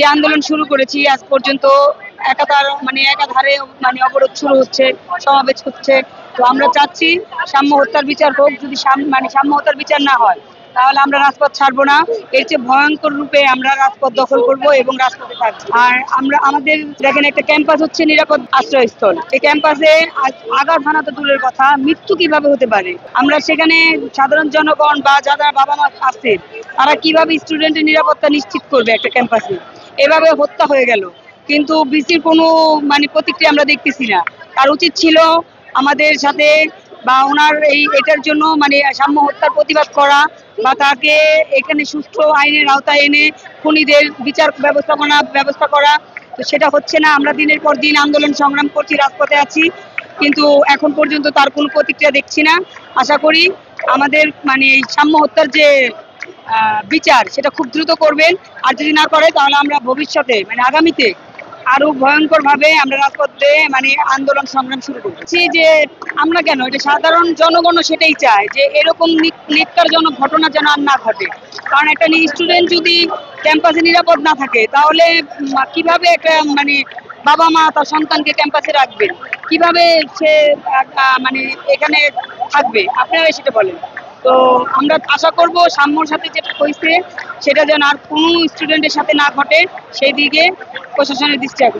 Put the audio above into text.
যে আন্দোলন শুরু করেছি আজ পর্যন্ত একাধারে অবরোধ শুরু হচ্ছে, সমাবেশ হচ্ছে। তো আমরা চাচ্ছি সাম্য হত্যার বিচার হোক। যদি সাম্য হত্যার বিচার না হয় তাহলে আমরা রাজপথ ছাড়বো না। এর চেয়ে ভয়ঙ্কর রূপে আমরা রাজপথ দখল করব এবং রাজপথে থাকবো। আর আমাদের দেখেন, একটা ক্যাম্পাস হচ্ছে নিরাপদ আশ্রয়স্থল। এই ক্যাম্পাসে আঘাত হানা তো দূরের কথা, মৃত্যু কিভাবে হতে পারে? আমরা সেখানে সাধারণ জনগণ বা যারা বাবা মা আছে তারা কিভাবে স্টুডেন্টের নিরাপত্তা নিশ্চিত করবে একটা ক্যাম্পাসে? এভাবে হত্যা হয়ে গেল, কিন্তু বিসির কোনো প্রতিক্রিয়া আমরা দেখতেছি না। তার উচিত ছিল আমাদের সাথে বা ওনার এটার জন্য সাম্য হত্যার প্রতিবাদ করা বা তাকে এখানে সুষ্ঠু আইনের আওতায় এনে খুনিদের বিচার ব্যবস্থা করা। তো সেটা হচ্ছে না। আমরা দিনের পর দিন আন্দোলন সংগ্রাম করছি, রাজপথে আছি, কিন্তু এখন পর্যন্ত তার কোনো প্রতিক্রিয়া দেখছি না। আশা করি আমাদের এই সাম্য হত্যার যে বিচার সেটা খুব দ্রুত করবেন। আর যদি না করে তাহলে আমরা ভবিষ্যতে আগামীতে আরো ভয়ঙ্কর ভাবে আমরা রাজপথে আন্দোলন সংগ্রাম শুরু করছি। যে আমরা কেন, এটা সাধারণ জনগণও সেটাই চায় যে এরকম নিত্যজনক ঘটনা যেন আর না ঘটে। কারণ একটা স্টুডেন্ট যদি ক্যাম্পাসে নিরাপদ না থাকে তাহলে কিভাবে একটা বাবা মা তার সন্তানকে ক্যাম্পাসে রাখবেন? কিভাবে সে এখানে থাকবে? আপনারা সেটা বলেন। তো আমরা আশা করব সাম্যর সাথে যেটা হয়েছে সেটা যেন আর কোনো স্টুডেন্টের সাথে না ঘটে, সেই দিকে প্রশাসনের দৃষ্টি আকর্ষণ।